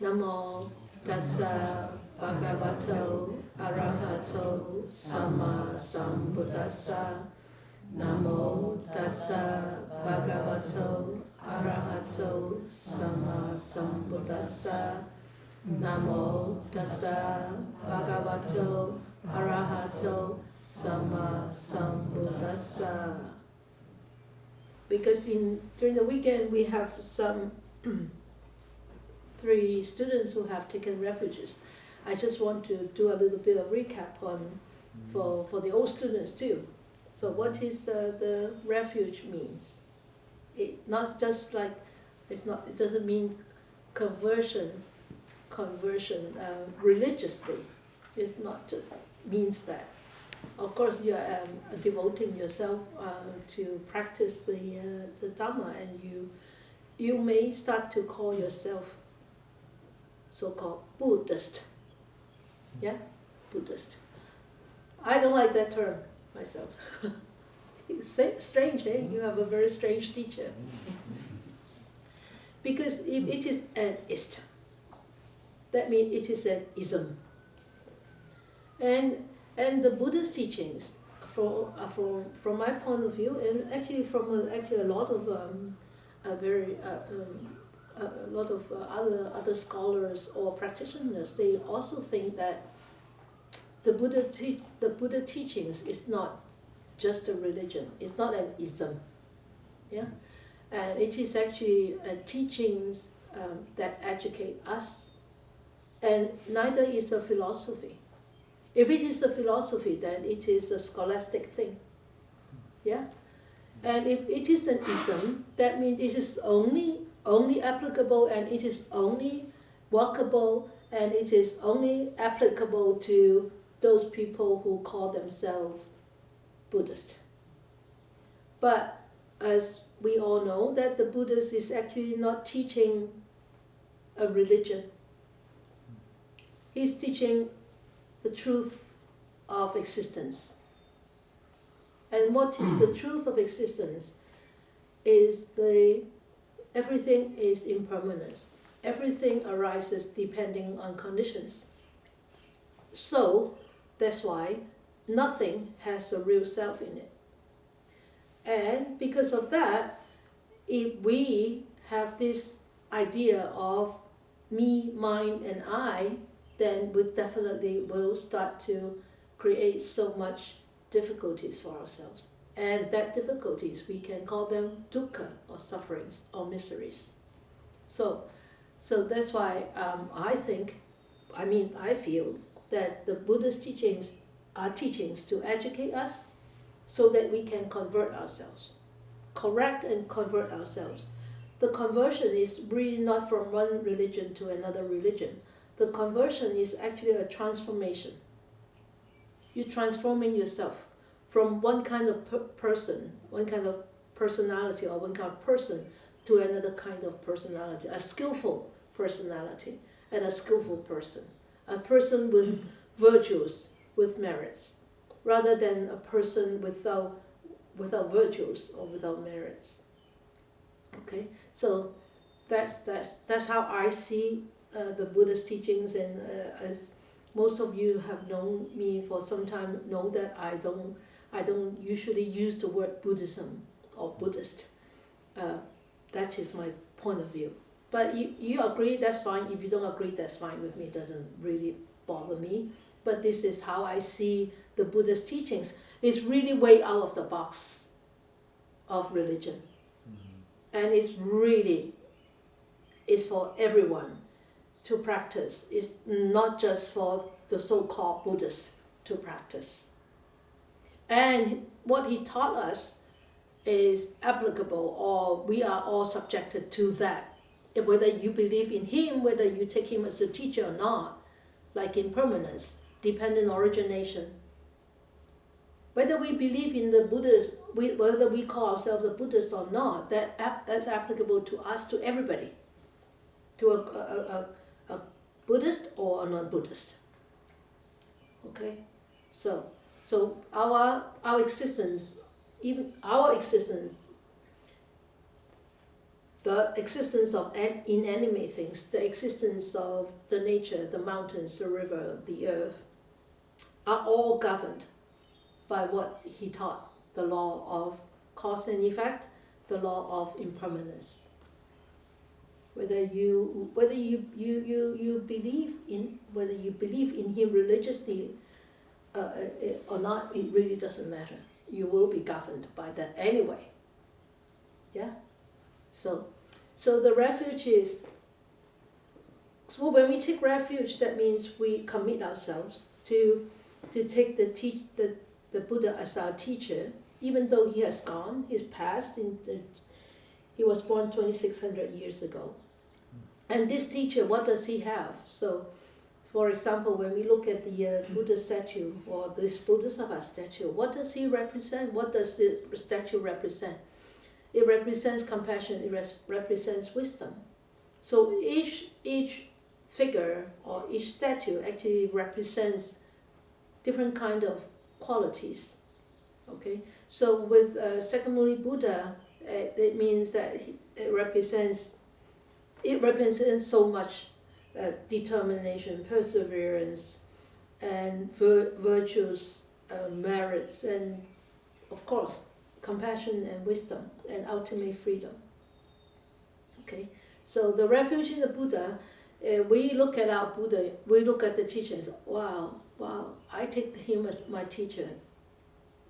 Namo tassa bhagavato arahato samma sambuddhassa. Namo tassa bhagavato arahato samma sambuddhassa. Namo tassa bhagavato arahato samma sambuddhassa. Because during the weekend we have some 3 students who have taken refuges. I just want to do a little bit of recap for the old students too. So what is the refuge means? It not just like it doesn't mean conversion religiously. It's not just means that. Of course, you are devoting yourself to practice the Dhamma, and you may start to call yourself so-called Buddhist. Yeah, Buddhist. I don't like that term myself. It's strange, eh? You have a very strange teacher. Because if it is an ist, that means it is an ism. And the Buddhist teachings, from my point of view, and actually from a lot of other scholars or practitioners, they also think that the Buddha teachings is not just a religion. It's not an ism. Yeah, and it is actually teachings that educate us, and neither is a philosophy. If it is a philosophy, then it is a scholastic thing. Yeah? And if it is an ism, that means it is only applicable, and it is only workable, and it is only applicable to those people who call themselves Buddhist. But as we all know, that the Buddhist is actually not teaching a religion. He's teaching the truth of existence. And what is the truth of existence? Is everything is impermanence. Everything arises depending on conditions. So that's why nothing has a real self in it. And because of that, if we have this idea of me, mine, and I, then we definitely will start to create so much difficulties for ourselves. And that difficulties, we can call them dukkha, or sufferings, or miseries. So that's why I feel that the Buddhist teachings are teachings to educate us so that we can convert ourselves, correct and convert ourselves. The conversion is really not from one religion to another religion. The conversion is actually a transformation. You're transforming yourself from one kind of person, one kind of personality, or one kind of person to another kind of personality, a skillful personality and a skillful person, a person with virtues, with merits, rather than a person without virtues or without merits. Okay, so that's how I see the Buddhist teachings, and as most of you have known me for some time, know that I don't usually use the word Buddhism or Buddhist. That is my point of view. But you agree, that's fine. If you don't agree, that's fine with me. It doesn't really bother me. But this is how I see the Buddhist teachings. It's really way out of the box of religion. And it's for everyone to practice. It's not just for the so-called Buddhists to practice. And what he taught us is applicable, or we are all subjected to that. Whether you believe in him, whether you take him as a teacher or not, like impermanence, dependent origination. Whether we believe in the Buddhist, whether we call ourselves a Buddhist or not, that's applicable to us, to everybody, to a Buddhist or a non-Buddhist. Okay, so our existence, even our existence, the existence of inanimate things, the existence of the nature, the mountains, the river, the earth, are all governed by what he taught, the law of cause and effect, the law of impermanence. Whether you believe in him religiously or not, it really doesn't matter. You will be governed by that anyway. Yeah. So the refuge is. So when we take refuge, that means we commit ourselves to take the Buddha as our teacher, even though he has gone, he's passed. He was born 2,600 years ago. And this teacher, what does he have? So, for example, when we look at the Buddha statue, or this Bodhisattva statue, what does he represent? What does the statue represent? It represents compassion, it represents wisdom. So each figure or each statue actually represents different kind of qualities. Okay, so with Sakyamuni Buddha, it means that it represents so much determination, perseverance, and virtues, merits, and of course compassion and wisdom, and ultimate freedom. Okay, so the refuge in the Buddha, we look at our Buddha, we look at the teachers. Wow, I take him as my teacher.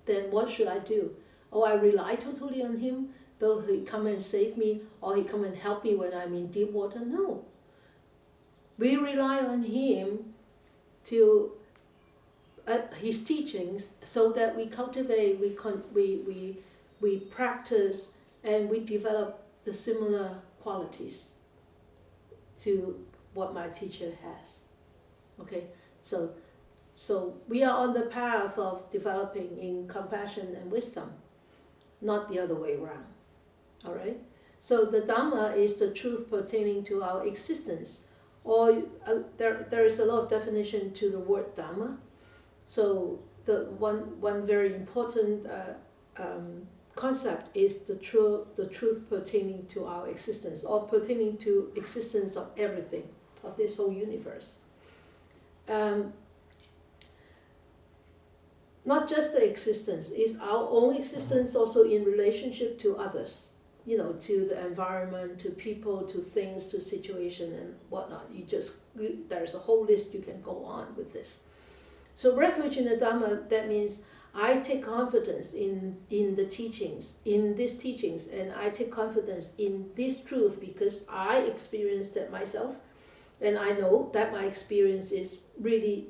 Then what should I do? Oh, I rely totally on him, though he come and save me, or he come and help me when I'm in deep water. No. We rely on him to his teachings, so that we cultivate, we practice, and we develop the similar qualities to what my teacher has. Okay, so we are on the path of developing in compassion and wisdom, not the other way around. All right. So the Dhamma is the truth pertaining to our existence, or there is a lot of definition to the word Dhamma. So the one very important concept is the truth pertaining to our existence, or pertaining to existence of everything, of this whole universe. Not just the existence, is our own existence also in relationship to others, to the environment, to people, to things, to situation and whatnot. There's a whole list you can go on with this. So refuge in the Dhamma, that means I take confidence in the teachings, in these teachings, and I take confidence in this truth because I experienced that myself, and I know that my experience is really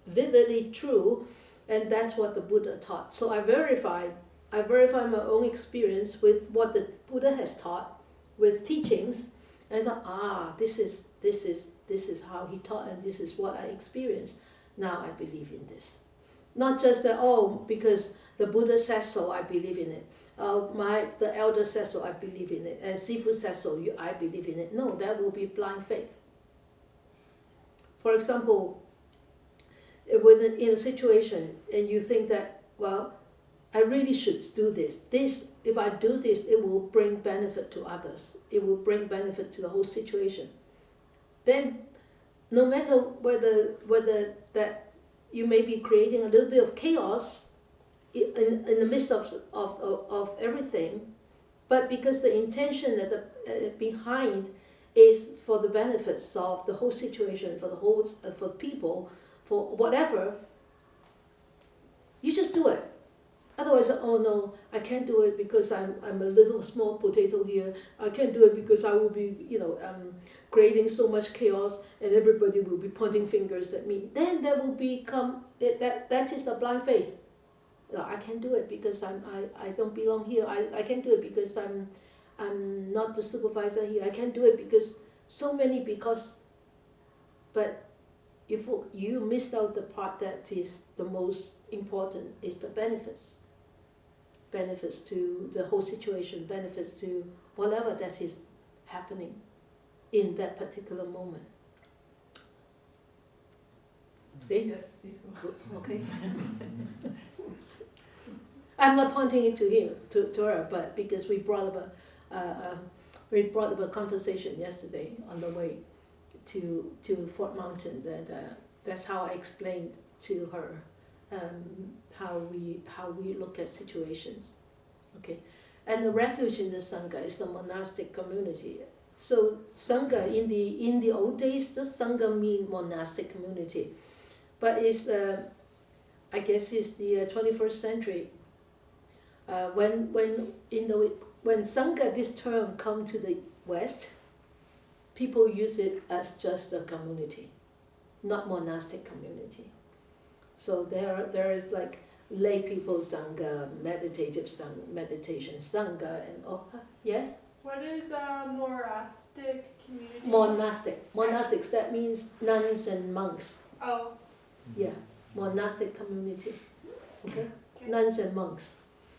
vividly true, and that's what the Buddha taught. So I verify my own experience with what the Buddha has taught, with teachings, and I thought, this is how he taught, and this is what I experienced. Now I believe in this. Not just that, because the Buddha says so, I believe in it. The elder says so, I believe in it. And Sifu says so, I believe in it. No, that will be blind faith. For example, in a situation, and you think that, I really should do this. If I do this, it will bring benefit to others. It will bring benefit to the whole situation. Then, no matter whether that you may be creating a little bit of chaos in the midst of everything, but because the intention behind is for the benefits of the whole situation, for people, for whatever, you just do it. Otherwise, oh no, I can't do it because I'm a little small potato here. I can't do it because I will be, creating so much chaos, and everybody will be pointing fingers at me. Then there will become that is a blind faith. I can't do it because I don't belong here. I can't do it because I'm not the supervisor here. I can't do it because but if you missed out the part that is the most important, is the benefits to the whole situation, benefits to whatever that is happening in that particular moment. See? Yes, okay. I'm not pointing it to him, to her, but because we brought up we brought up a conversation yesterday on the way to Fort Mountain that that's how I explained to her how we look at situations. Okay, and the refuge in the Sangha is the monastic community. So Sangha in the old days, the Sangha mean monastic community, but it's I guess it's the 21st century. When Sangha, this term come to the West, people use it as just a community, not monastic community. So there is like lay people Sangha, meditative Sangha, meditation Sangha, and yes. What is a monastic community? Monastics. That means nuns and monks. Oh. Yeah, monastic community. Okay, nuns and monks.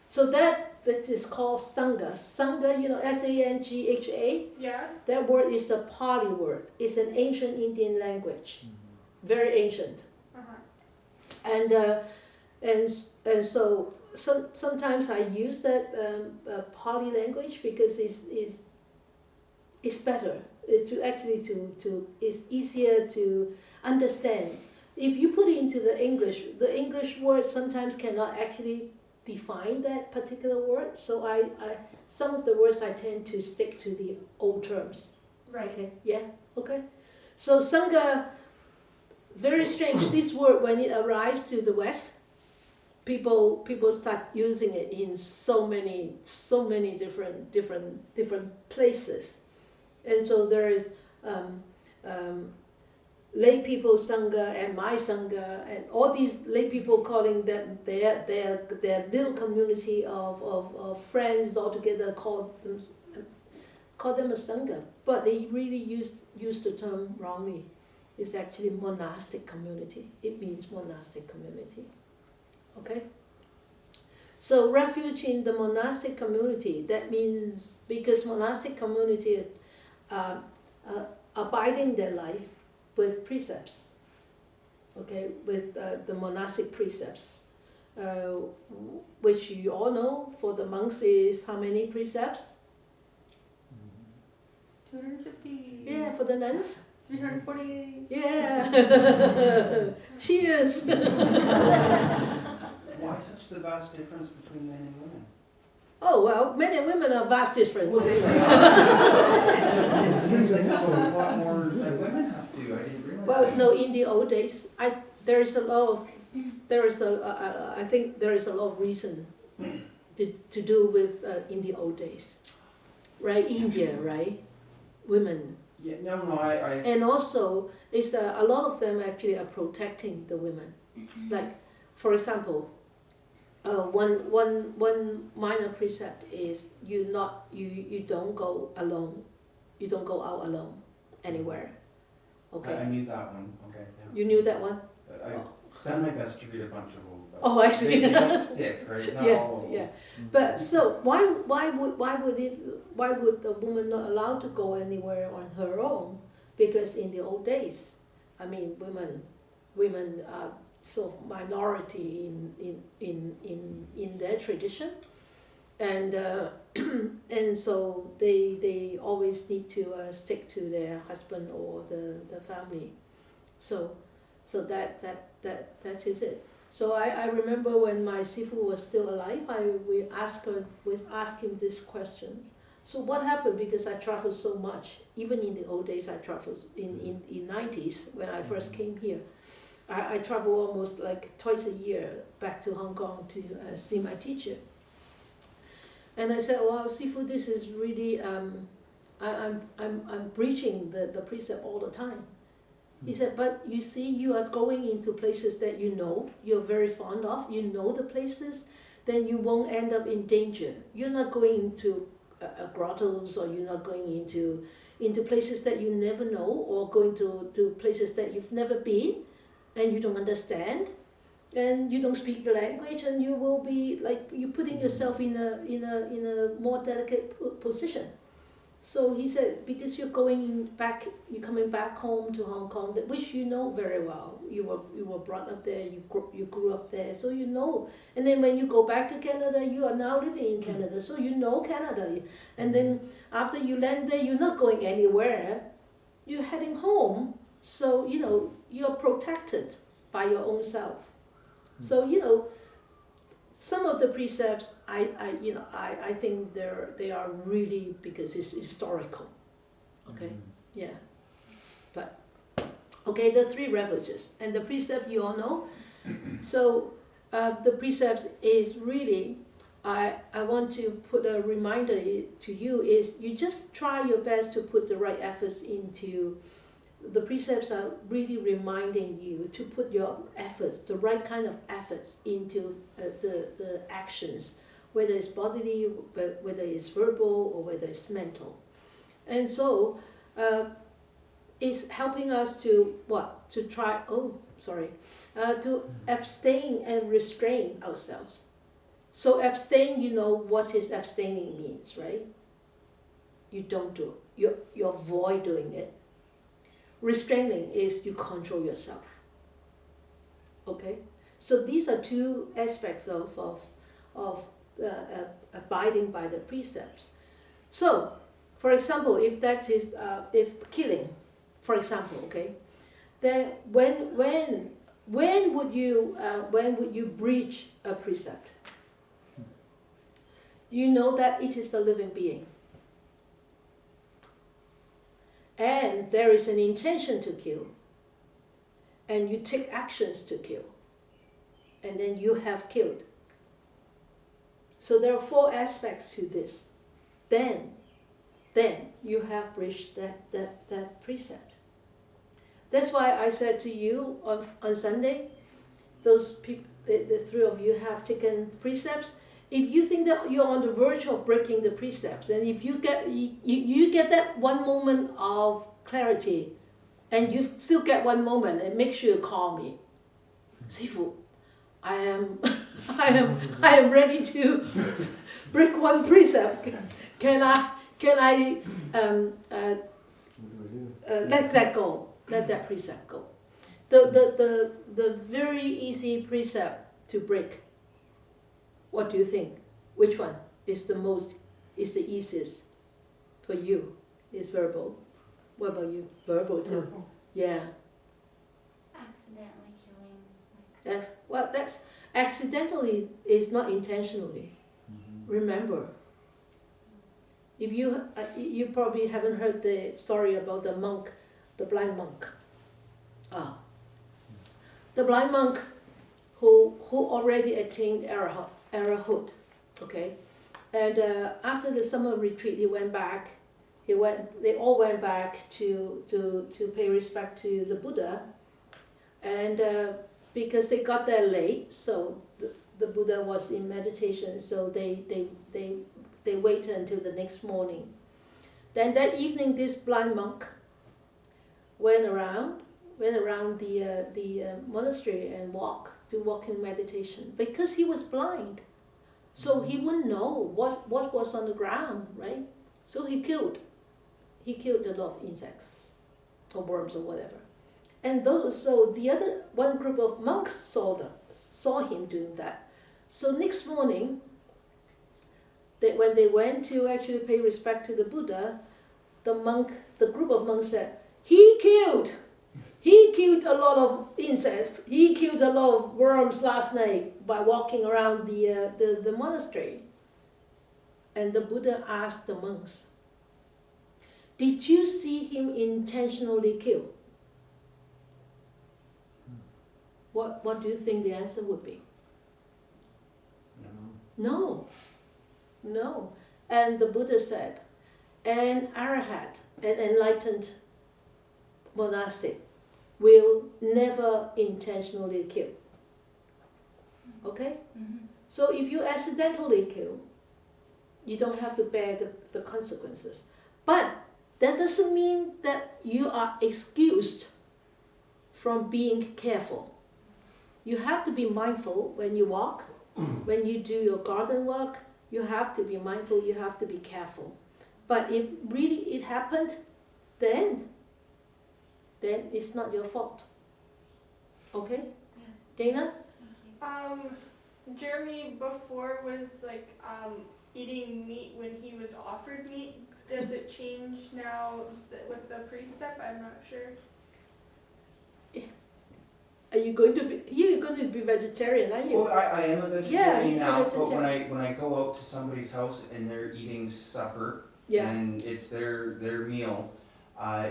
So that is called Sangha. Sangha, Sangha. Yeah. That word is a Pali word. It's an ancient Indian language, very ancient. And so sometimes I use that Pali language because it's better. It's easier to understand. If you put it into the English word sometimes cannot actually define that particular word. So I some of the words I tend to stick to the old terms. Right. Okay. Yeah. Okay. So Sangha, very strange. This word, when it arrives to the West, people start using it in so many different places, and so there is lay people Sangha and my Sangha, and all these lay people calling them their little community of friends all together call them a Sangha, but they really use the term wrongly. It's actually monastic community. It means monastic community. Okay? So refuge in the monastic community, that means because monastic community abiding their life with precepts, okay, with the monastic precepts, which you all know for the monks is how many precepts? 250. Yeah, for the nuns? 348. Yeah. Cheers. Why such the vast difference between men and women? Oh, well, men and women are vast difference. It seems like there's a lot more that women have to. I didn't realize. Well, that. no, in the old days, I think there is a lot of reason to do with in the old days, right? India, right? Women. Yeah, no, I. And also, it's a lot of them actually are protecting the women. Like, for example, one minor precept is you don't go alone, you don't go out alone anywhere. Okay. I knew that one. Okay. Yeah. You knew that one? I've done my best to read a bunch of them. But Oh, I see. They don't stick, right? Not all of them. Yeah. But so why would the woman not allowed to go anywhere on her own? Because in the old days, I mean, women are sort of minority in their tradition, and and so they always need to stick to their husband or the family. So that is it. So I remember when my sifu was still alive, we asked him this question. So what happened? Because I traveled so much. Even in the old days, I traveled in 90s when I first came here. I travel almost like twice a year back to Hong Kong to see my teacher. And I said, "Wow, Sifu, this is really I'm breaching the precept all the time." He said, "But you see, you are going into places that you know, you're very fond of. You know the places, then you won't end up in danger. You're not going into grottos, or you're not going into places that you never know, or going to places that you've never been, and you don't understand, and you don't speak the language, and you will be like you're putting yourself in a more delicate position. So he said, because you're coming back home to Hong Kong, which you know very well. You were brought up there, you grew up there, so you know. And then when you go back to Canada, you are now living in Canada, so you know Canada. And then after you land there, you're not going anywhere. You're heading home, so you're protected by your own self. So some of the precepts, I think they are really, because it's historical. Okay, yeah. But okay, the 3 refuges and the precept you all know. So the precepts is really, I want to put a reminder to you, is you just try your best to put the right efforts into. The precepts are really reminding you to put your efforts, the right kind of efforts, into the actions, whether it's bodily, whether it's verbal, or whether it's mental. And so it's helping us to to abstain and restrain ourselves. So abstain, you know what is abstaining means, right? You don't do it. You avoid doing it. Restraining is you control yourself. Okay, so these are 2 aspects of abiding by the precepts. So, for example, if that is if killing, for example, okay, then when would you breach a precept? You know that it is a living being. And there is an intention to kill, and you take actions to kill, and then you have killed. So there are 4 aspects to this. Then you have breached that precept. That's why I said to you on Sunday, those people, the 3 of you have taken precepts. If you think that you're on the verge of breaking the precepts, and if you get that one moment of clarity, and you still get one moment, and make sure you call me, Sifu, I am ready to break one precept. Can I let that go? Let that precept go. The very easy precept to break. What do you think? Which one is the easiest for you? Is verbal. What about you? Verbal too. Verbal. Yeah. Accidentally killing. That's accidentally is not intentionally. Remember. If you probably haven't heard the story about the monk, the blind monk. The blind monk who already attained arahant, okay, and after the summer retreat, he went back. They all went back to pay respect to the Buddha, and because they got there late, so the Buddha was in meditation, so they waited until the next morning. Then that evening, this blind monk went around the monastery and walk in meditation, because he was blind, so he wouldn't know what was on the ground, right? So he killed a lot of insects or worms or whatever, and the other one group of monks saw him doing that. So next morning, when they went to actually pay respect to the Buddha, the group of monks said, he killed a lot of insects, he killed a lot of worms last night by walking around the monastery. And the Buddha asked the monks, did you see him intentionally kill? What do you think the answer would be? No. And the Buddha said, an arhat, an enlightened monastic, will never intentionally kill. Okay? Mm-hmm. So if you accidentally kill, you don't have to bear the consequences. But that doesn't mean that you are excused from being careful. You have to be mindful when you walk, when you do your garden work. You have to be mindful, you have to be careful. But if really it happened, then it's not your fault. Okay? Dana? Jeremy before was like eating meat when he was offered meat. Does it change now with the precept? I'm not sure. Are you going to be? You're going to be vegetarian, aren't you? Well, I am a vegetarian he's a now, but vegetarian. when I go out to somebody's house and they're eating supper Yeah. and it's their meal,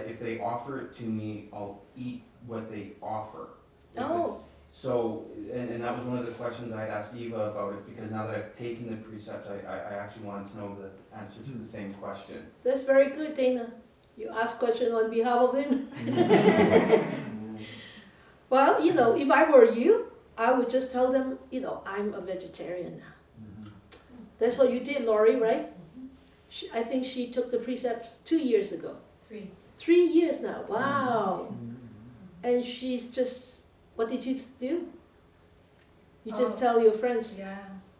if they offer it to me, I'll eat what they offer. So, and that was one of the questions I'd asked Eva about it, because now that I've taken the precept, I actually wanted to know the answer to the same question. That's very good, Dana. You ask questions on behalf of him. Well, if I were you, I would just tell them, I'm a vegetarian now. That's what you did, Laurie, right? I think she took the precepts 2 years ago. 3. 3 years now, wow. And she's just, what did you do? You just tell your friends. Yeah,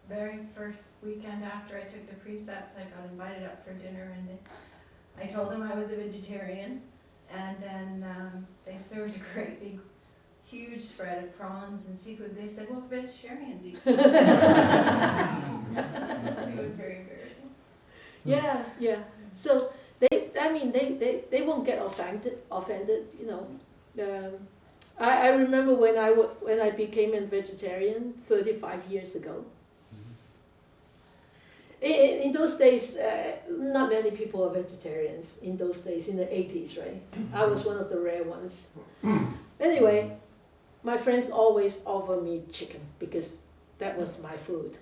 very first weekend after I took the precepts, I got invited up for dinner, and I told them I was a vegetarian, and then they served a great big, huge spread of prawns and seafood. They said, well, vegetarians eat seafood. It was very embarrassing. Yeah. So they won't get offended. I remember when I became a vegetarian 35 years ago. In those days, not many people were vegetarians in those days, in the 80s, right? I was one of the rare ones. Anyway, my friends always offer me chicken because that was my food.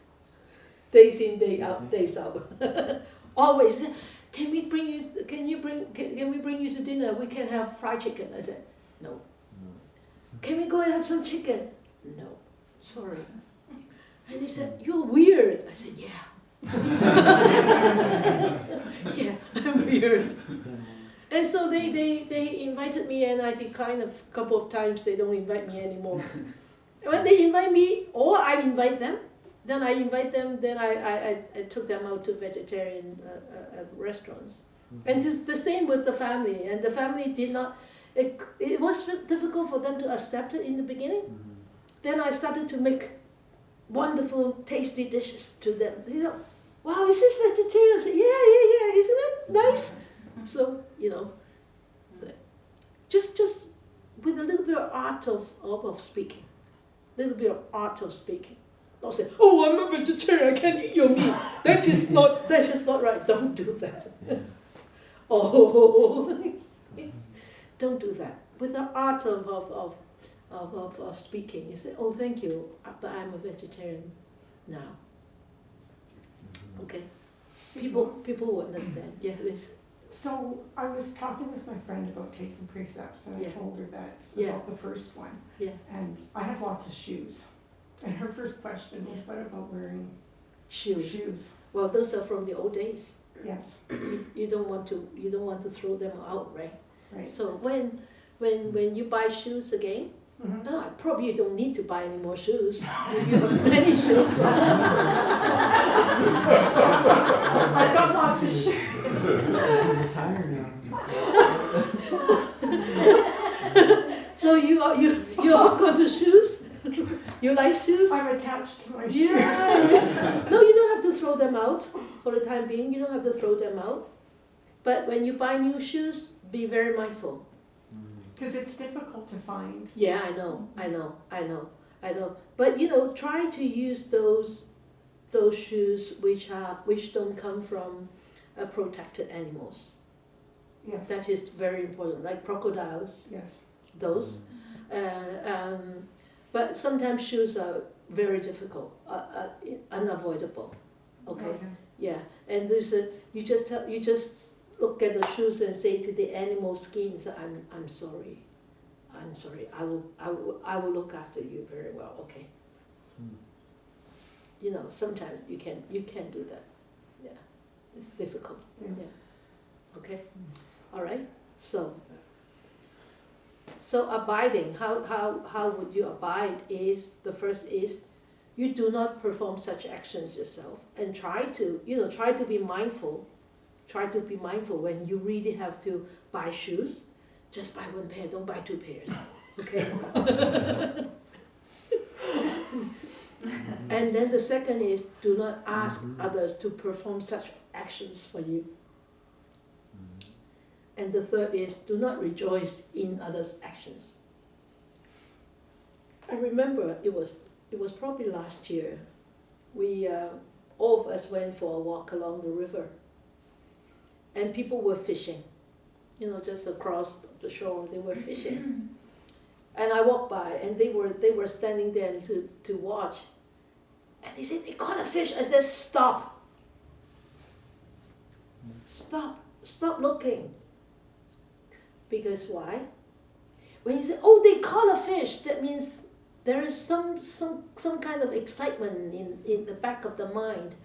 Days in, days out. Always, can we bring you to dinner? We can have fried chicken. I said, no. Can we go and have some chicken? No, sorry. And he said, you're weird. I said, yeah. Yeah, I'm weird. And so they invited me, and I declined a couple of times. They don't invite me anymore. When they invite me, or I invite them, then I took them out to vegetarian restaurants. And just the same with the family. And the family did not, it was difficult for them to accept it in the beginning. Then I started to make wonderful, tasty dishes to them. Wow, is this vegetarian? I said, yeah, isn't it nice? So, just with a little bit of art of speaking. Little bit of art of speaking. Don't say, oh, I'm a vegetarian, I can't eat your meat. That is not right. Don't do that. Oh, don't do that. With the art of speaking, you say, oh, thank you, but I'm a vegetarian now. Okay. People will understand. Yeah, Liz. So I was talking with my friend about taking precepts, and I told her that about the first one. Yeah. And I have lots of shoes. And her first question was, what about wearing Shoes. Well, those are from the old days. Yes. You don't want to throw them out, right? Right. So when you buy shoes again, probably you don't need to buy any more shoes. If you have many shoes. I've got lots of shoes. So you are hooked onto shoes? You like shoes? I'm attached to my shoes. Yes. No, you don't have to throw them out for the time being. You don't have to throw them out. But when you buy new shoes, be very mindful. Because it's difficult to find. Yeah, I know. But try to use those shoes which don't come from protected animals. Yes. That is very important, like crocodiles. Yes. Those. But sometimes shoes are very difficult, unavoidable. Okay. Yeah, and you just look at the shoes and say to the animal skins, I'm sorry. I will look after you very well. Okay. Sometimes you can do that. Yeah, it's difficult. Yeah. Okay. All right. So abiding, how would you abide is, the first is, you do not perform such actions yourself, and try to be mindful try to be mindful when you really have to buy shoes. Just buy one pair, don't buy two pairs. Okay? And then the second is, do not ask others to perform such actions for you. And the third is, do not rejoice in others' actions. I remember it was probably last year. We all of us went for a walk along the river, and people were fishing. Just across the shore, they were fishing. And I walked by, and they were standing there to watch. And they said, they caught a fish. I said, stop. Stop looking. Because why? When you say, oh, they caught a fish, that means there is some kind of excitement in the back of the mind.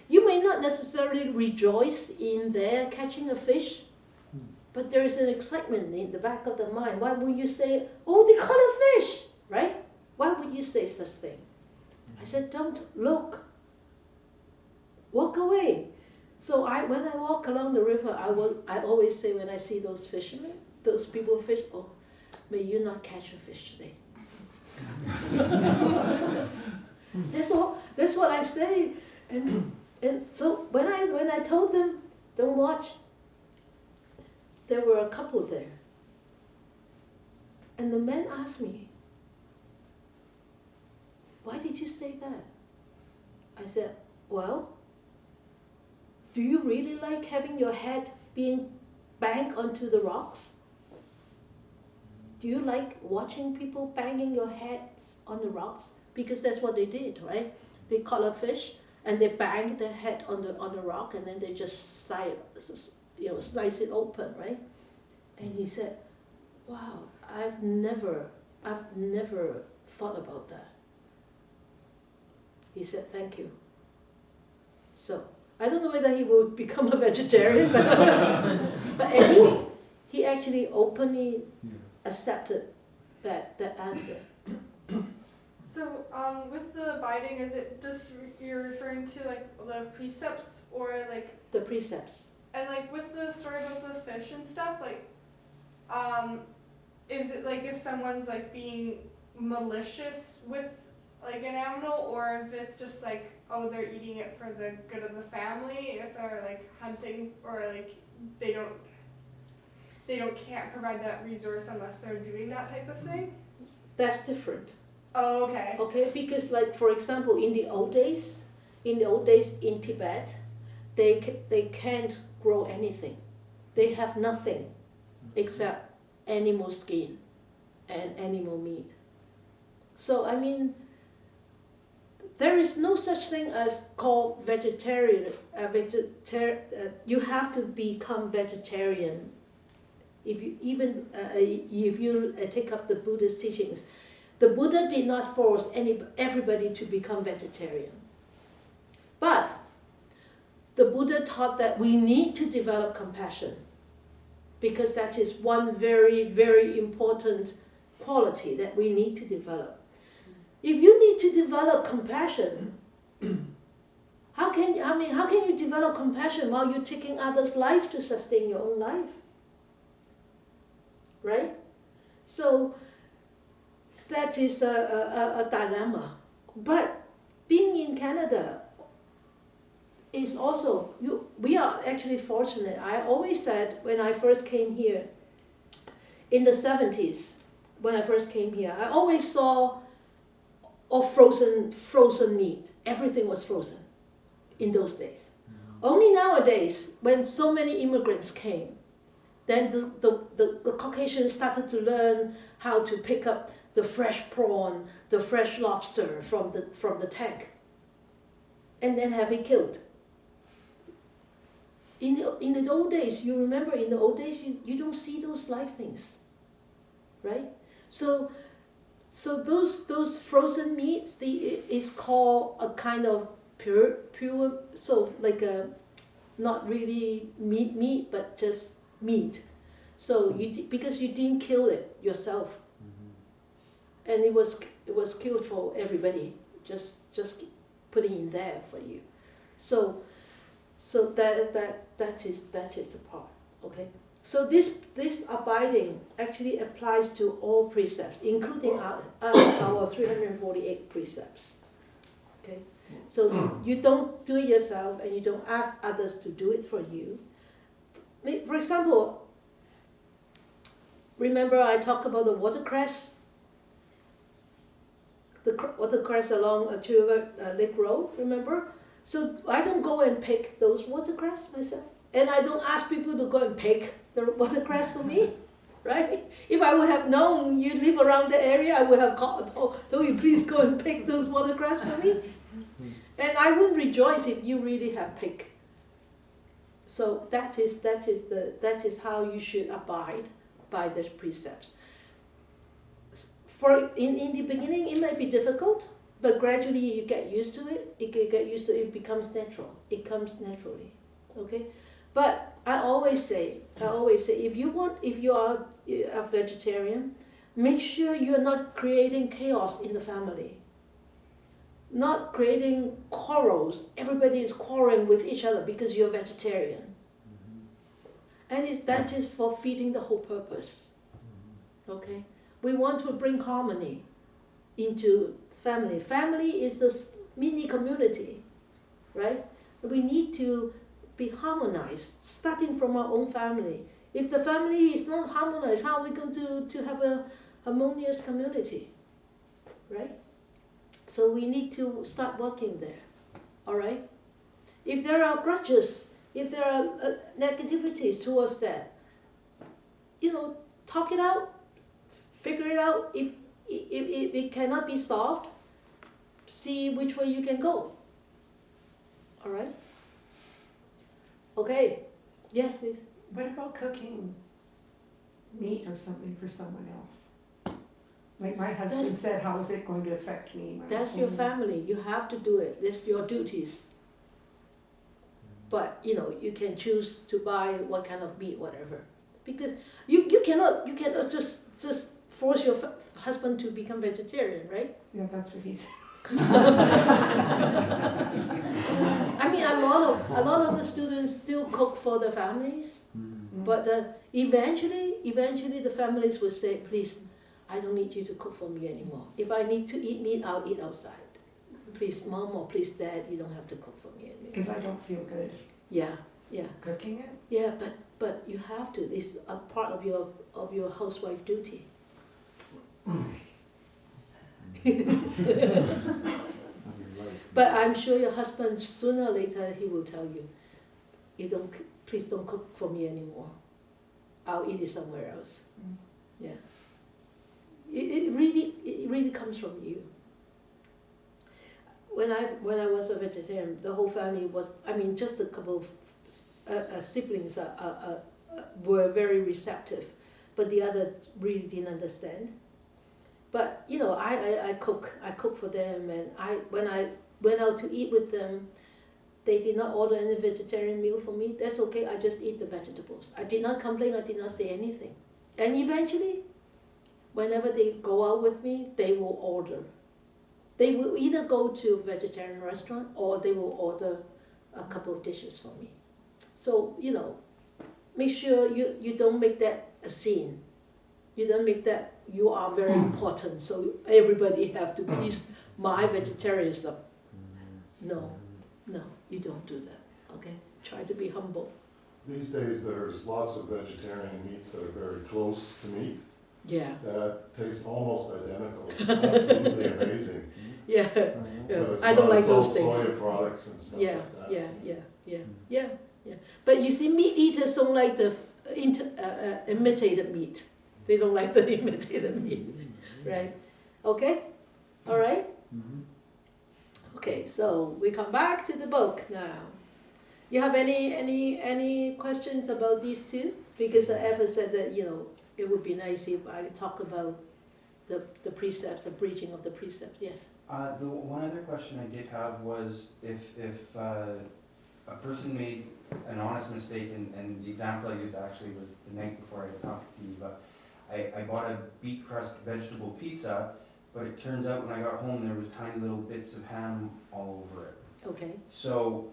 You may not necessarily rejoice in their catching a fish, but there is an excitement in the back of the mind. Why would you say, oh, they caught a fish, right? Why would you say such thing? I said, don't look. Walk away. So when I walk along the river, I always say when I see those fishermen, those people fish, oh, may you not catch a fish today. That's what I say. And so when I told them, don't watch, there were a couple there. And the man asked me, why did you say that? I said, well, do you really like having your head being banged onto the rocks? Do you like watching people banging your heads on the rocks? Because that's what they did, right? They caught a fish and they banged their head on the rock, and then they just slice it open, right? And he said, wow, I've never thought about that. He said, thank you. So, I don't know whether he will become a vegetarian, but at least he actually openly accepted that answer. So, with the abiding, is it just you're referring to like the precepts or like the precepts? And like with the story about the fish and stuff, like, is it like if someone's like being malicious with like an animal, or if it's just like, oh, they're eating it for the good of the family, if they're like hunting, or like they can't provide that resource unless they're doing that type of thing? That's different. Oh, okay. Okay, because like for example, in the old days in Tibet, they can't grow anything. They have nothing except animal skin and animal meat. So I mean, there is no such thing as called vegetarian. You have to become vegetarian. If you take up the Buddhist teachings, the Buddha did not force everybody to become vegetarian. But the Buddha taught that we need to develop compassion, because that is one very, very important quality that we need to develop. If you need to develop compassion, how can you develop compassion while you're taking others' life to sustain your own life? Right? So that is a dilemma. But being in Canada is also, we are actually fortunate. I always said when I first came here, in the 70s, when I first came here, I always saw frozen meat. Everything was frozen in those days. Only nowadays, when so many immigrants came, then the Caucasians started to learn how to pick up the fresh prawn, the fresh lobster from the tank, and then have it killed. In the old days, you remember, in the old days, you don't see those live things, right? So those frozen meats, is called a kind of pure, so like a, not really meat, but just meat. So because you didn't kill it yourself, and it was killed for everybody, just putting in there for you. So So that is the part. Okay. So this abiding actually applies to all precepts, including our 348 precepts. Okay. So you don't do it yourself, and you don't ask others to do it for you. For example, remember I talked about the watercress? The watercress along Lake Road, remember? So I don't go and pick those watercress myself. And I don't ask people to go and pick the watercress for me, right? If I would have known you live around the area, I would have told you, please go and pick those watercress for me. And I would rejoice if you really have picked. So that is how you should abide by the precepts. In the beginning, it might be difficult, but gradually you get used to it. It becomes natural. It comes naturally, okay. But I always say, if you are a vegetarian, make sure you are not creating chaos in the family. Not creating quarrels. Everybody is quarreling with each other because you're vegetarian. And that is for feeding the whole purpose. Okay? We want to bring harmony into family. Family is a mini community, right? We need to be harmonized, starting from our own family. If the family is not harmonized, how are we going to have a harmonious community, right? So we need to start working there, all right? If there are grudges, if there are negativities towards that, talk it out, figure it out. If it cannot be solved, see which way you can go, all right? Okay, yes, please. What about cooking meat or something for someone else? Like my husband said, how is it going to affect me? That's your family. You have to do it. It's your duties. But you can choose to buy what kind of meat, whatever. Because you cannot just force your husband to become vegetarian, right? Yeah, that's what he said. I mean, a lot of the students still cook for their families, but eventually the families will say, please, I don't need you to cook for me anymore. If I need to eat meat, I'll eat outside. Please, Mom, or please, Dad, you don't have to cook for me anymore. Because I don't feel good. Yeah. Cooking it? Yeah, but you have to. It's a part of your housewife duty. But I'm sure your husband, sooner or later, he will tell you, please don't cook for me anymore. I'll eat it somewhere else. Yeah. It really comes from you. When I was a vegetarian, the whole family was, just a couple of siblings were very receptive, but the others really didn't understand. But I cook for them, and when I went out to eat with them, they did not order any vegetarian meal for me. That's okay. I just eat the vegetables. I did not complain. I did not say anything. And eventually, whenever they go out with me, they will order. They will either go to a vegetarian restaurant or they will order a couple of dishes for me. So make sure you don't make that a scene. You don't make that you are very important, so everybody have to please my vegetarianism. No, you don't do that, okay? Try to be humble. These days there's lots of vegetarian meats that are very close to meat. Yeah. That taste almost identical. It's absolutely amazing. Yeah. But I don't like those it's all things. soy products and stuff like that. Yeah. But you see, meat eaters don't like the imitated meat. They don't like the imitated meat, right? Okay? All right? Okay, so we come back to the book now. You have any questions about these two? Because I ever said that, it would be nice if I talk about the precepts, the preaching of the precepts. Yes? The one other question I did have was if a person made an honest mistake, and the example I used actually was the night before I talked to you, but I bought a beet crust vegetable pizza, but it turns out when I got home there was tiny little bits of ham all over it. Okay. So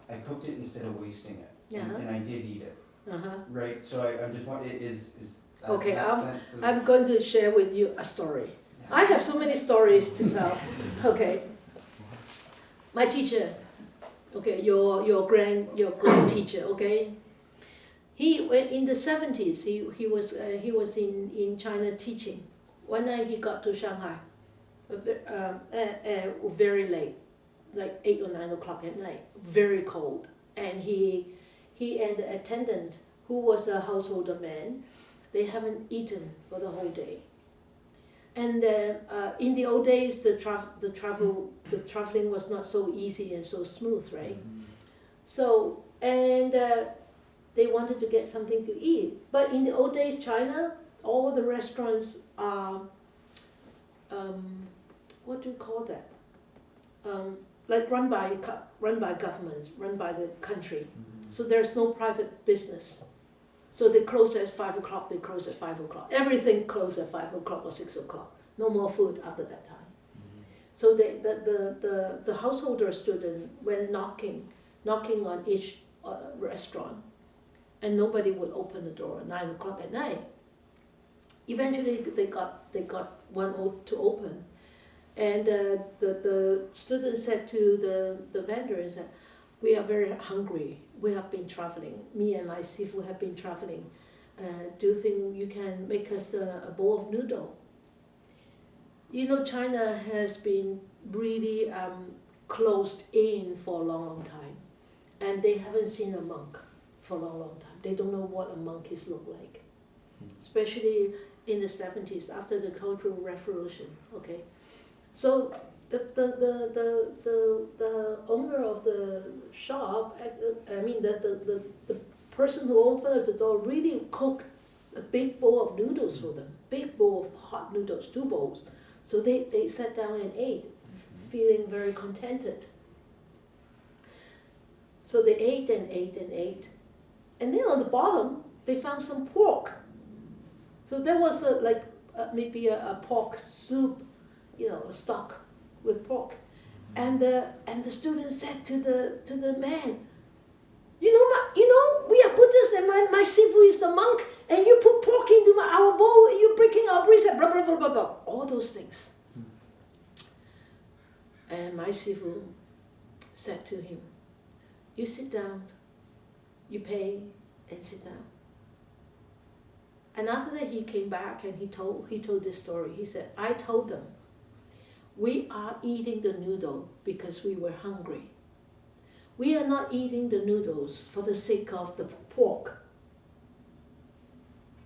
I cooked it instead of wasting it, Yeah. and I did eat it, Uh-huh. right? So I'm just wondering, is that, Okay, that sense of, I'm going to share with you a story. I have so many stories to tell. Okay. My teacher, okay, your grand teacher, okay. He went in the 70s. He was in China teaching. One night he got to Shanghai, very late, like 8 or 9 o'clock at night, very cold. And he and the attendant, who was a householder man, they haven't eaten for the whole day. And in the old days, the traveling was not so easy and so smooth, right? So they wanted to get something to eat. But in the old days, China, all the restaurants are, what do you call that? Like run by governments, run by the country. So there's no private business. So they close at 5 o'clock, they close at 5 o'clock. Everything closed at 5 o'clock or 6 o'clock. No more food after that time. So the householder student went knocking on each restaurant, and nobody would open the door at 9 o'clock at night. Eventually they got one to open. And the student said to the vendor, and said, "We are very hungry. We have been traveling. Me and my sifu have been traveling. Do you think you can make us a bowl of noodle?" You know, China has been really closed in for a long time. And they haven't seen a monk for a long time. They don't know what a monk is look like. Especially in the 70s, after the Cultural Revolution, okay? So the owner of the shop, the person who opened up the door really cooked a big bowl of noodles for them, big bowl of hot noodles, 2 bowls. So they sat down and ate, feeling very contented. So they ate and ate and ate. And then on the bottom, they found some pork. So there was maybe a pork soup, a stock with pork. And the student said to the man, we are Buddhists and my sifu is a monk, and you put pork into our bowl and you're breaking our precept, blah, blah, blah, blah, blah. All those things. And my sifu said to him, "You sit down, you pay, and sit down." And after that, he came back and he told this story. He said, "I told them, we are eating the noodle because we were hungry. We are not eating the noodles for the sake of the pork."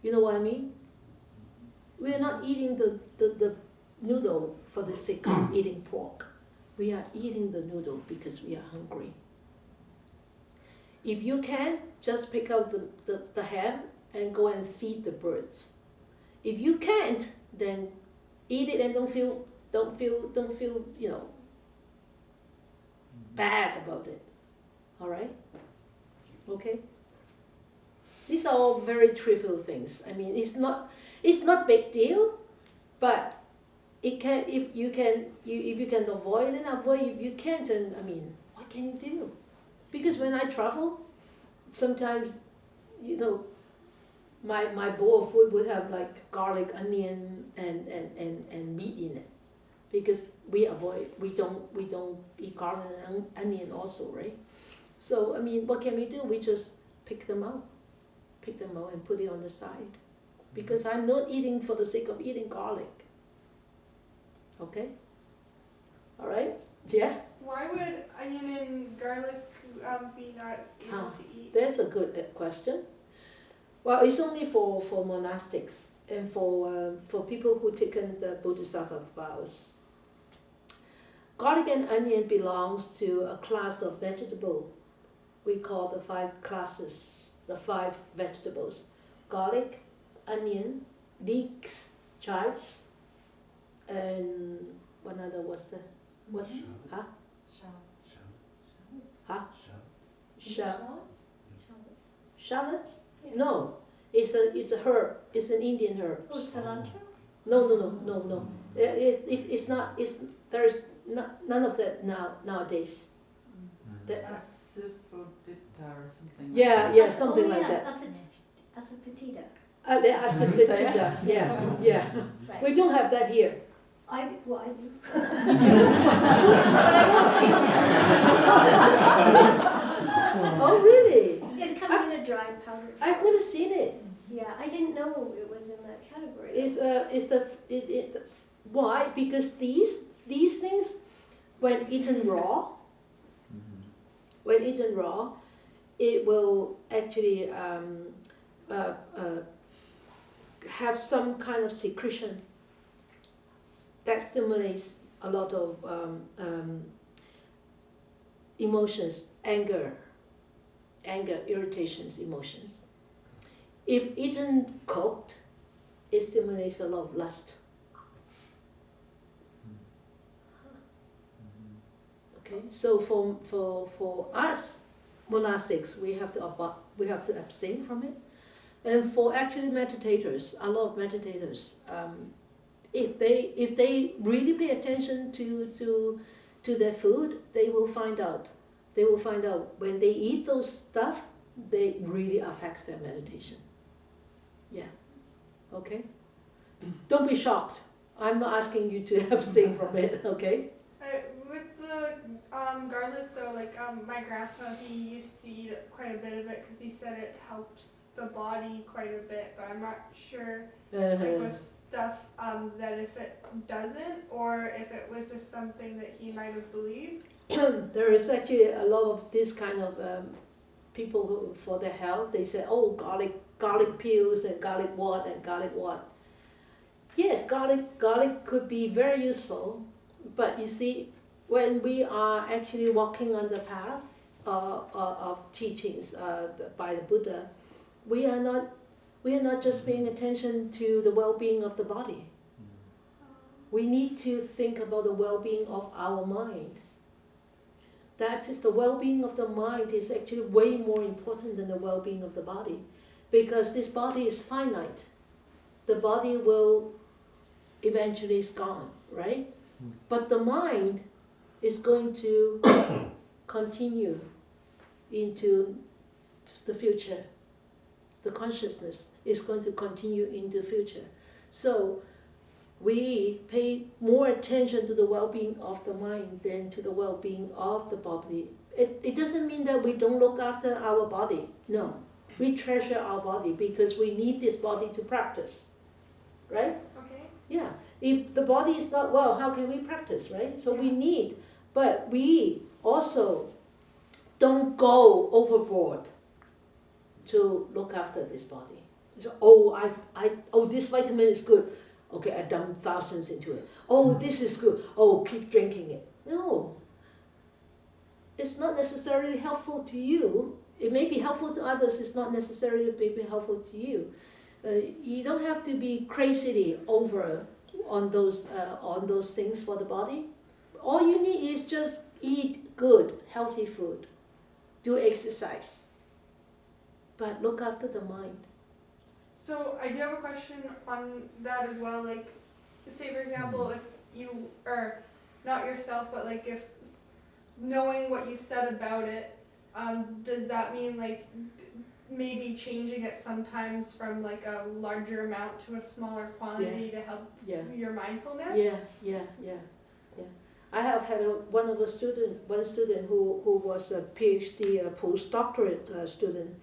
You know what I mean? We are not eating the noodle for the sake of eating pork. We are eating the noodle because we are hungry. If you can, just pick out the ham and go and feed the birds. If you can't, then eat it and don't feel bad about it. All right? Okay? These are all very trivial things. I mean, it's not big deal, but it can, if you can avoid it, avoid. If you can't, then what can you do? Because when I travel, sometimes, my bowl of food would have like garlic, onion, and meat in it, because we don't eat garlic and onion also, right? So what can we do? We just pick them out and put it on the side, because I'm not eating for the sake of eating garlic. Okay? All right? Yeah? Why would onion and garlic be not able to eat? That's a good question. Well, it's only for monastics and for people who taken the Bodhisattva vows. Garlic and onion belongs to a class of vegetable. We call the 5 classes, the 5 vegetables: garlic, onion, leeks, chives, and one other was the shallots? No, it's a herb. It's an Indian herb. Oh, cilantro? No. It's not. There's none of that nowadays. Asafoetida or something. Yeah, something like that. Asafoetida. The asafoetida, yeah. Right. We don't have that here. I do. But I oh, really? It comes in a dry powder. I've never seen it. Yeah, I didn't know it was in that category. Why? Because these things, when eaten raw, it will actually have some kind of secretion that stimulates a lot of emotions, anger, irritations, emotions. If eaten cooked, it stimulates a lot of lust. Okay, so for us monastics, we have to abstain from it, and for actually meditators, a lot of meditators, if they really pay attention to their food, they will find out. They will find out when they eat those stuff, they really affects their meditation. Yeah. Okay. Don't be shocked. I'm not asking you to abstain from it. Okay. With the garlic though, like my grandpa, he used to eat quite a bit of it because he said it helps the body quite a bit. But I'm not sure like with stuff that if it doesn't, or if it was just something that he might have believed. There is actually a lot of this kind of people who, for their health, they say, oh, garlic pills and garlic what and garlic what. Yes, garlic could be very useful, but you see, when we are actually walking on the path of teachings by the Buddha, we are not just paying attention to the well-being of the body. We need to think about the well-being of our mind. That is, the well-being of the mind is actually way more important than the well-being of the body, because this body is finite. The body will eventually is gone, right? But the mind is going to continue into the future. The consciousness is going to continue into the future. So we pay more attention to the well-being of the mind than to the well-being of the body. It doesn't mean that we don't look after our body. No. We treasure our body because we need this body to practice. Right? Okay. Yeah. If the body is not well, how can we practice, right? So we need, but we also don't go overboard to look after this body. So, this vitamin is good. Okay, I dumped thousands into it. Oh, this is good. Oh, keep drinking it. No. It's not necessarily helpful to you. It may be helpful to others. It's not necessarily be helpful to you. You don't have to be crazily over on those things for the body. All you need is just eat good, healthy food. Do exercise. But look after the mind. So I do have a question on that as well. Like, say for example, if you, or not yourself, but like if knowing what you said about it, does that mean like maybe changing it sometimes from like a larger amount to a smaller quantity to help your mindfulness? Yeah. I have had one student who was a PhD, a postdoctorate student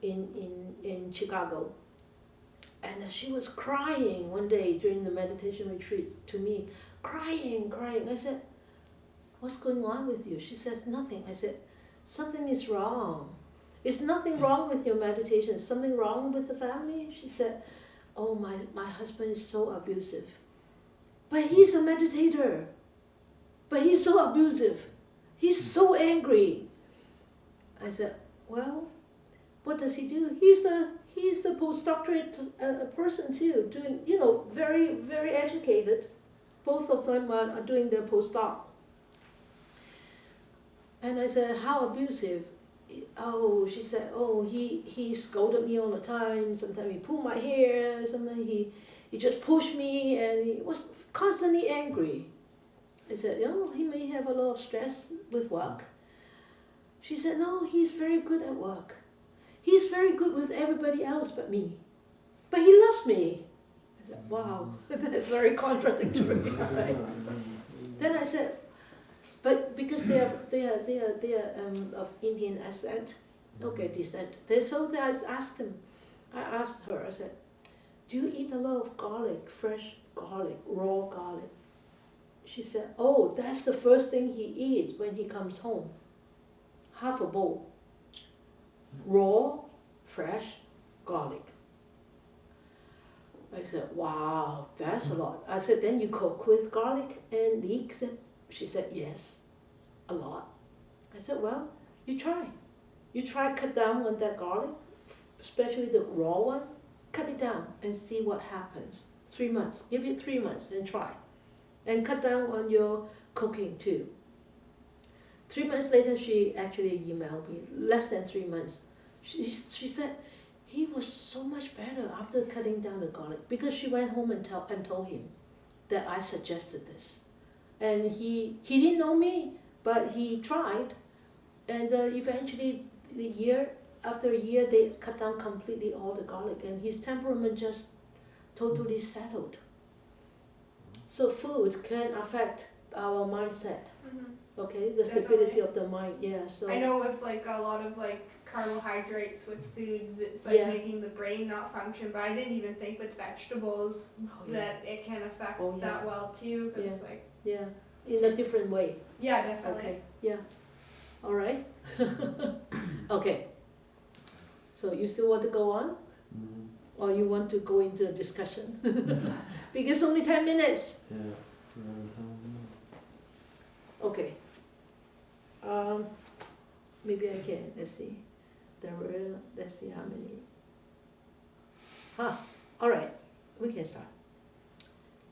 in Chicago, and she was crying one day during the meditation retreat to me, crying. I said, "What's going on with you?" She says, "Nothing." I said, "Something is wrong. Is nothing wrong with your meditation? Is something wrong with the family?" She said, "Oh, my husband is so abusive. But he's a meditator. But he's so abusive. He's so angry." I said, "Well, what does he do? He's a postdoctorate person too, doing, very, very educated. Both of them are doing their postdoc." And I said, "How abusive?" Oh, she said, "Oh, he scolded me all the time. Sometimes he pulled my hair. Sometimes he just pushed me, and he was constantly angry." I said, "He may have a lot of stress with work." She said, no, he's very good at work. He's very good with everybody else but me. But he loves me. I said, wow, that's very contradictory. Right? Then I said, but because they are of Indian descent, descent. I asked her, I said, do you eat a lot of garlic, fresh garlic, raw garlic? She said, oh, that's the first thing he eats when he comes home. Half a bowl. Raw, fresh garlic. I said, wow, that's a lot. I said, then you cook with garlic and leeks? She said, yes, a lot. I said, well, you try. You try cut down on that garlic, especially the raw one. Cut it down and see what happens. 3 months. Give it 3 months and try. And cut down on your cooking too. 3 months later, she actually emailed me, less than 3 months. She said, he was so much better after cutting down the garlic, because she went home and told him that I suggested this. And he didn't know me, but he tried. And eventually, after a year, they cut down completely all the garlic, and his temperament just totally settled. So food can affect our mindset. Okay, the stability of the mind. Yeah. So I know with like a lot of like carbohydrates with foods, it's like making the brain not function. But I didn't even think with vegetables that it can affect that well too. Cause in a different way. Yeah, definitely. Okay. Yeah. All right. Okay. So you still want to go on? Or you want to go into a discussion? Because only 10 minutes. Okay. Maybe I can. Let's see. Let's see how many. All right. We can start.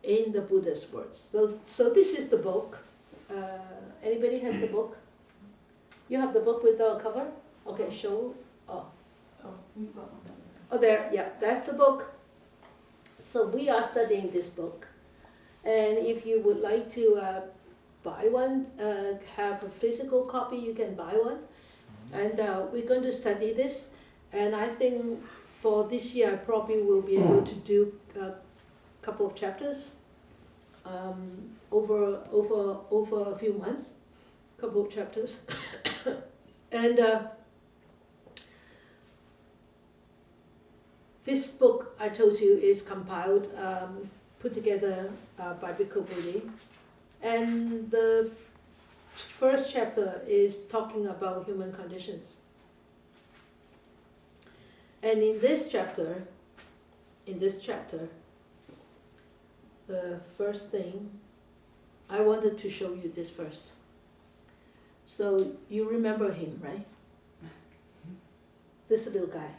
In the Buddha's words. So this is the book. Anybody has the book? You have the book with the cover? Okay, show. Oh, there, yeah, that's the book. So we are studying this book. And if you would like to buy one, have a physical copy, you can buy one. And we're going to study this. And I think for this year, I probably will be able to do a couple of chapters over a few months, couple of chapters. And this book, I told you, is compiled, put together by Bhikkhu Bodhi. And the first chapter is talking about human conditions. And in this chapter, the first thing, I wanted to show you this first. So you remember him, right? This little guy.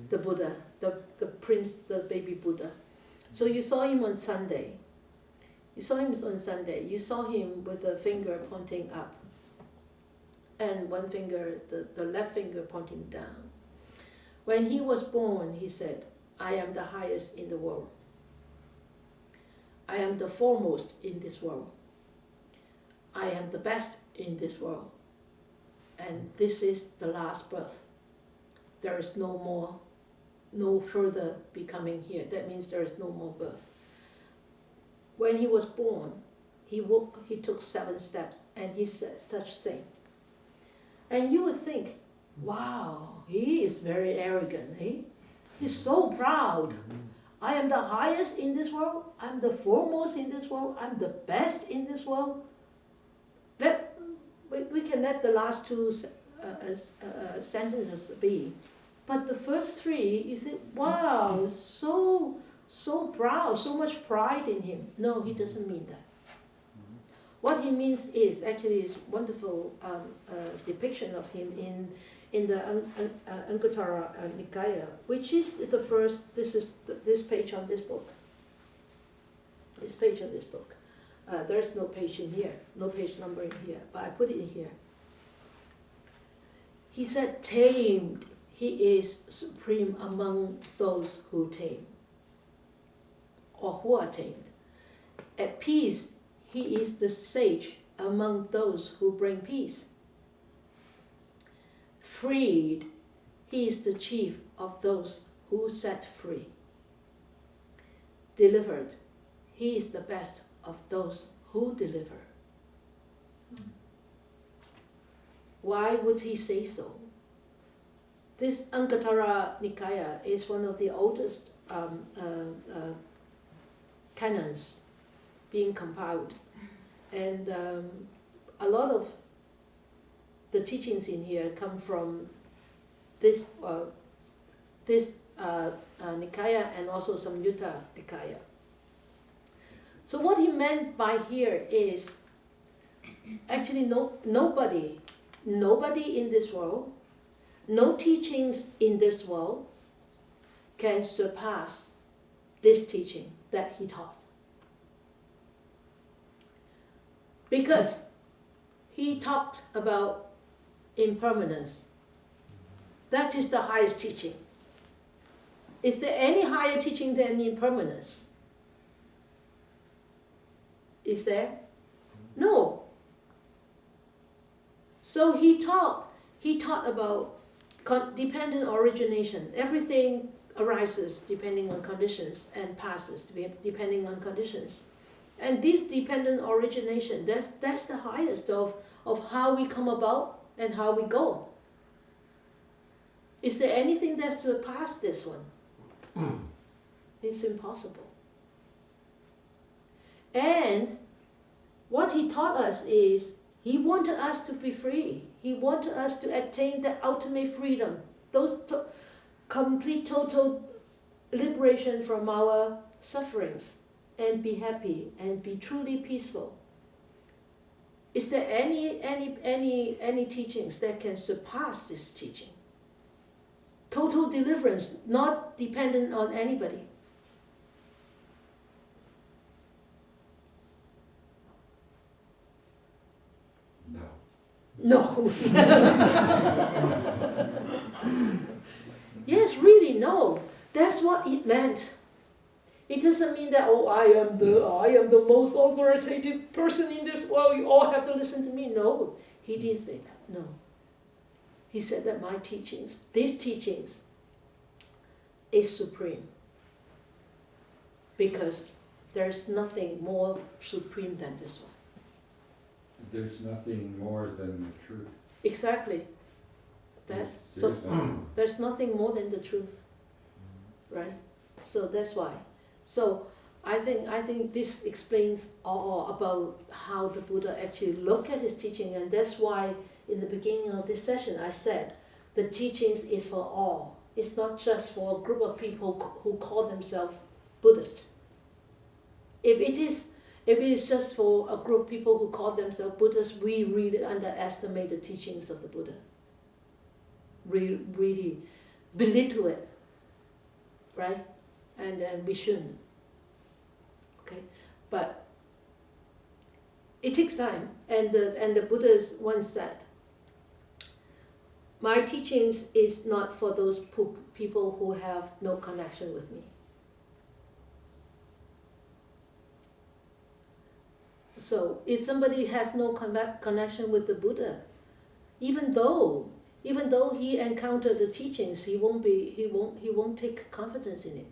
The Buddha, the prince, the baby Buddha. So you saw him on Sunday. You saw him with a finger pointing up. And one finger, the left finger pointing down. When he was born, he said, I am the highest in the world. I am the foremost in this world. I am the best in this world. And this is the last birth. There is no further becoming here. That means there is no more birth. When he was born, he took 7 steps, and he said such thing. And you would think, wow, he is very arrogant, eh? He's so proud. I am the highest in this world. I'm the foremost in this world. I'm the best in this world. We can let the last 2 sentences be. But the first 3, you say, wow, so proud, so much pride in him. No, he doesn't mean that. What he means is actually is wonderful depiction of him in the Anguttara Nikaya, which is the first. This page on this book. This page on this book. There's no page in here, no page number in here, but I put it in here. He said, tamed. He is supreme among those who tame, or who are tamed. At peace, he is the sage among those who bring peace. freed, he is the chief of those who set free. Delivered, he is the best of those who deliver. Why would he say so? This Anguttara Nikaya is one of the oldest canons being compiled, and a lot of the teachings in here come from this Nikaya and also some Yutta Nikaya. So what he meant by here is actually nobody in this world, no teachings in this world can surpass this teaching that he taught. Because he talked about impermanence. That is the highest teaching. Is there any higher teaching than impermanence? Is there? No. So he taught about dependent origination. Everything arises depending on conditions and passes depending on conditions. And this dependent origination, that's the highest of how we come about and how we go. Is there anything that surpasses this one? It's impossible. And what he taught us is he wanted us to be free. He wanted us to attain the ultimate freedom, those complete total liberation from our sufferings, and be happy and be truly peaceful. Is there any teachings that can surpass this teaching? Total deliverance, not dependent on anybody. No. Yes, really, no. That's what it meant. It doesn't mean that, oh, I am the most authoritative person in this world, you all have to listen to me. No, he didn't say that, no. He said that my teachings, these teachings, is supreme. Because there's nothing more supreme than this one. There's nothing more than the truth. Exactly. There's nothing more than the truth. Right? So that's why. So I think this explains all about how the Buddha actually looked at his teaching, and that's why in the beginning of this session I said the teachings is for all. It's not just for a group of people who call themselves Buddhist. If it is just for a group of people who call themselves Buddhists, we really underestimate the teachings of the Buddha. Really belittle it, right? And we shouldn't. Okay, but it takes time, and the Buddhas once said, my teachings is not for those people who have no connection with me. So if somebody has no connection with the Buddha, even though he encountered the teachings, he won't take confidence in it.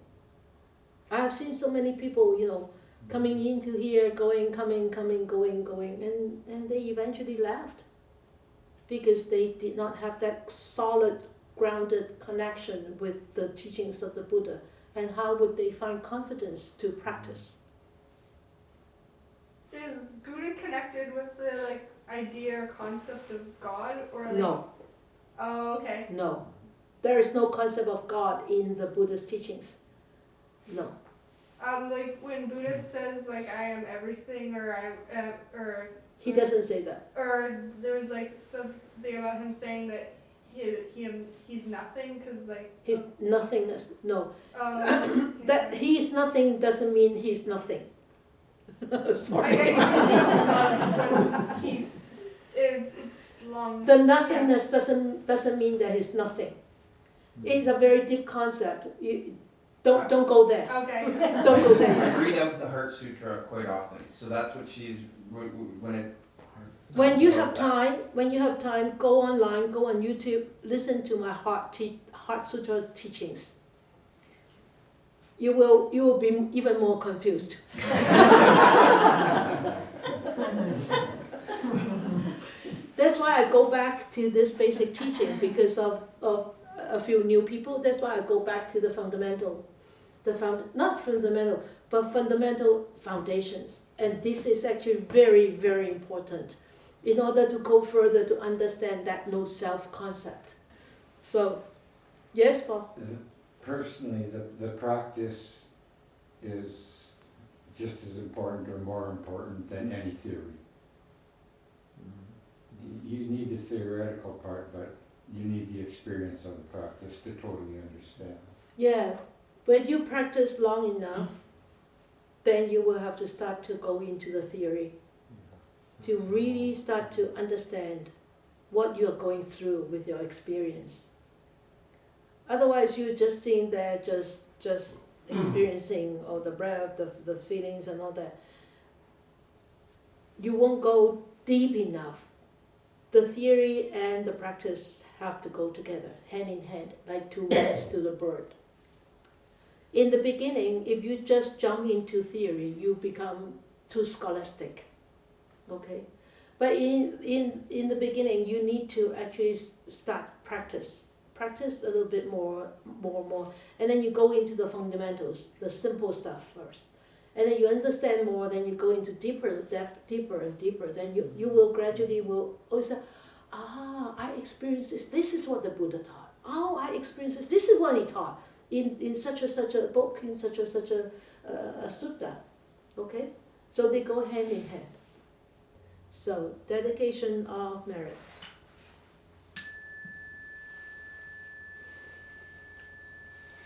I have seen so many people, coming into here, going, coming, going, and they eventually left because they did not have that solid, grounded connection with the teachings of the Buddha. And how would they find confidence to practice? Is Buddha connected with the idea or concept of God, or No. Oh, okay. No. There is no concept of God in the Buddha's teachings. No. When Buddha says I am everything, or He doesn't say that. Or there was something about him saying that he's nothing because His nothingness. No. Okay. That he is nothing doesn't mean he's nothing. Sorry. It's long. The nothingness doesn't mean that he's nothing. It's a very deep concept. Don't go there. Okay. Don't go there. I read out the Heart Sutra quite often, so that's what she's when it When you have time, go online, go on YouTube, listen to my Heart Sutra teachings. You will be even more confused. That's why I go back to this basic teaching because of a few new people. That's why I go back to the fundamental, not fundamental, but fundamental foundations. And this is actually very, very important in order to go further to understand that no self concept. So, yes, Paul? Personally, the practice is just as important or more important than any theory. You need the theoretical part, but you need the experience of the practice to totally understand. Yeah, when you practice long enough, then you will have to start to go into the theory, to really start to understand what you're going through with your experience. Otherwise, you're just sitting there, just experiencing all the breath, the feelings and all that. You won't go deep enough. The theory and the practice have to go together, hand in hand, like two wings to the bird. In the beginning, if you just jump into theory, you become too scholastic. Okay? But in the beginning, you need to actually start practice. Practice a little bit more, and then you go into the fundamentals, the simple stuff first. And then you understand more, then you go into deeper and deeper. Then you will gradually also, I experienced this. This is what the Buddha taught. Oh, I experienced this. This is what he taught in such a book, in such a sutta. Okay, so they go hand in hand. So dedication of merits.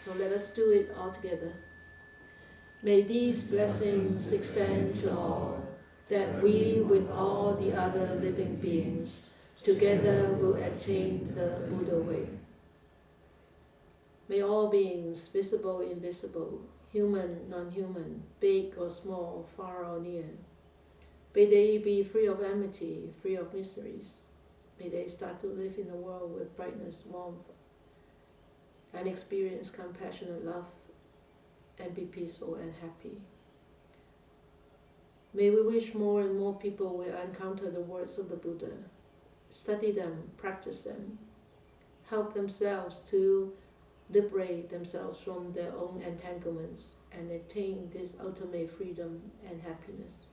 So let us do it all together. May these blessings extend to all, that we with all the other living beings together will attain the Buddha way. May all beings, visible, invisible, human, non-human, big or small, far or near, may they be free of enmity, free of miseries. May they start to live in the world with brightness, warmth, and experience compassionate love, and be peaceful and happy. May we wish more and more people will encounter the words of the Buddha, study them, practice them, help themselves to liberate themselves from their own entanglements and attain this ultimate freedom and happiness.